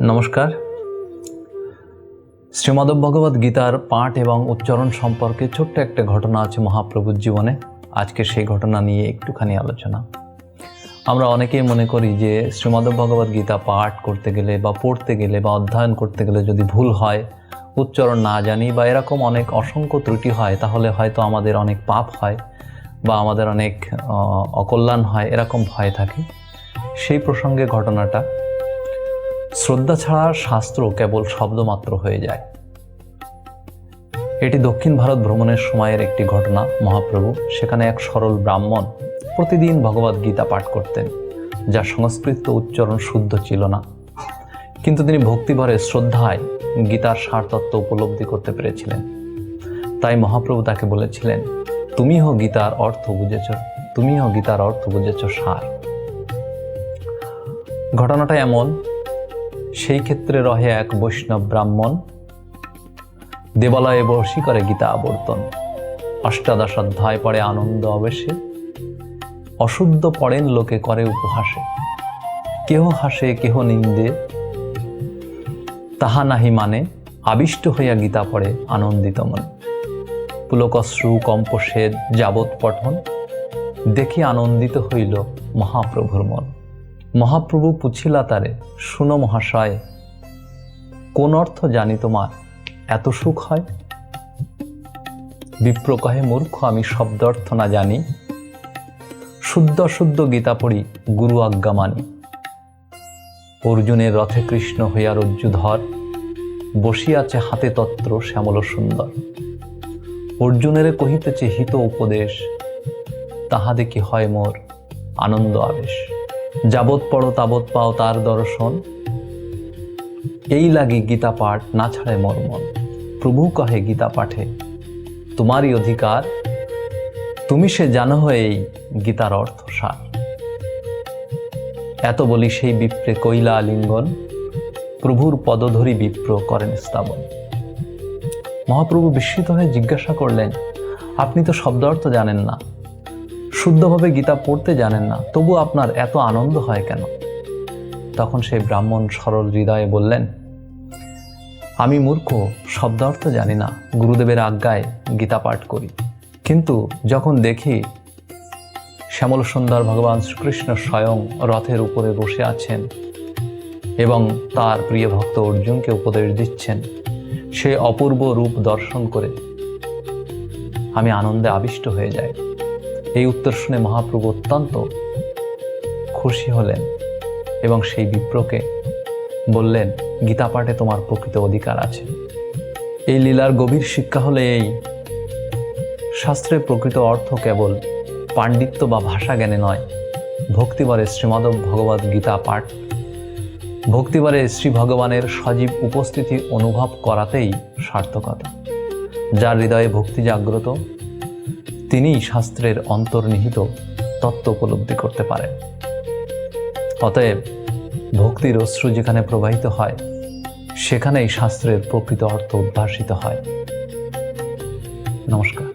নমস্কার। শ্রীমদ্ভগবদ্ গীতার পাঠ এবং উচ্চারণ সম্পর্কে ছোট্ট একটা ঘটনা আছে মহাপ্রভুর জীবনে। আজকে সেই ঘটনা নিয়ে একটুখানি আলোচনা। আমরা অনেকেই মনে করি যে শ্রীমদ্ভগবদ্ গীতা পাঠ করতে গেলে বা পড়তে গেলে বা অধ্যয়ন করতে গেলে যদি ভুল হয়, উচ্চারণ না জানি বা এরকম অনেক অসংখ্য ত্রুটি হয়, তাহলে হয়তো আমাদের অনেক পাপ হয় বা আমাদের অনেক অকল্যাণ হয়, এরকম ভয় থাকে। সেই প্রসঙ্গে ঘটনাটা, শ্রদ্ধা ছাড়া শাস্ত্র কেবল শব্দমাত্র হয়ে যায়। এটি দক্ষিণ ভারত ভ্রমণের সময়ের একটি ঘটনা। মহাপ্রভু সেখানে এক সরল ব্রাহ্মণ প্রতিদিন ভগবদ্ গীতা পাঠ করতেন, যার সংস্কৃত উচ্চারণ শুদ্ধ ছিল না, কিন্তু তিনি ভক্তিভরে শ্রদ্ধায় গীতার সারতত্ত্ব উপলব্ধি করতে পেরেছিলেন। তাই মহাপ্রভু তাকে বলেছিলেন, তুমিও গীতার অর্থ বুঝেছ সার। ঘটনাটা এমন, সেই ক্ষেত্রে রহে এক বৈষ্ণব ব্রাহ্মণ, দেবালয়ে বসি করে গীতা আবর্তন। অষ্টাদশ অধ্যায় পড়ে আনন্দ আবেশে, অশুদ্ধ পড়েন লোকে করে উপহাসে। কেহ হাসে কেহ নিন্দে, তাহা নাহি মানে, আবিষ্ট হইয়া গীতা পড়ে আনন্দিত মনে। পুলকশ্রু কম্পসেদ যাবৎ পঠন, দেখি আনন্দিত হইল মহাপ্রভুর মন। মহাপ্রভু পুছিলা তারে, শুনো মহাশয়, কোন অর্থ জানি তোমার এত সুখ হয়? বিপ্র কহে, মূর্খ আমি শব্দ অর্থ না জানি, শুদ্ধ শুদ্ধ গীতা পড়ি গুরু আজ্ঞা মানি। অর্জুনের রথে কৃষ্ণ হইয়া রজ্জুধর, বসিয়াছে হাতে তত্র শ্যামল সুন্দর। অর্জুনের কহিতেছে হিত উপদেশ, তাহা দেখি হয় মোর আনন্দ আবেশ। যাবৎ পড়ো তাবৎ পাও তার দর্শন, এই লাগি গীতা পাঠ না ছাড়ে মোর মন। প্রভু কহে গীতা পাঠে তোমারই অধিকার, তুমি সে জানো এই গীতার অর্থ সার। এত বলি সেই বিপ্রে কইলা আলিঙ্গন, প্রভুর পদধরি বিপ্র করেন স্থাপন। মহাপ্রভু বিস্মিত হয়ে জিজ্ঞাসা করলেন, আপনি তো শব্দ অর্থ জানেন না, শুদ্ধভাবে গীতা পড়তে জানেন না, তবু আপনার এত আনন্দ হয় কেন? তখন সেই ব্রাহ্মণ সরল হৃদয়ে বললেন, আমি মূর্খ, শব্দার্থ জানি না, গুরুদেবের আজ্ঞায় গীতা পাঠ করি। কিন্তু যখন দেখি শ্যামল সুন্দর ভগবান শ্রীকৃষ্ণ স্বয়ং রথের উপরে বসে আছেন এবং তার প্রিয় ভক্ত অর্জুনকে উপদেশ দিচ্ছেন, সেই অপূর্ব রূপ দর্শন করে আমি আনন্দে আবিষ্ট হয়ে যাই। এই উত্তর শুনে মহাপ্রভু অত্যন্ত খুশি হলেন এবং সেই বিপ্রকে বললেন, গীতা পাঠে তোমার প্রকৃত অধিকার আছে। এই লীলার গভীর শিক্ষা হলে এই, শাস্ত্রের প্রকৃত অর্থ কেবল পাণ্ডিত্য বা ভাষা জ্ঞানে নয়, ভক্তিবারে শ্রীমদ্ভগবদ্ গীতা পাঠ, ভক্তিবারে শ্রী ভগবানের সজীব উপস্থিতি অনুভব করাতেই সার্থকতা। যার হৃদয়ে ভক্তি জাগ্রত, তিনিই শাস্ত্রের অন্তর্নিহিত তত্ত্ব উপলব্ধি করতে পারেন। অতএব ভক্তির অশ্রু যেখানে প্রবাহিত হয়, সেখানেই শাস্ত্রের প্রকৃত অর্থ উদ্ভাসিত হয়। নমস্কার।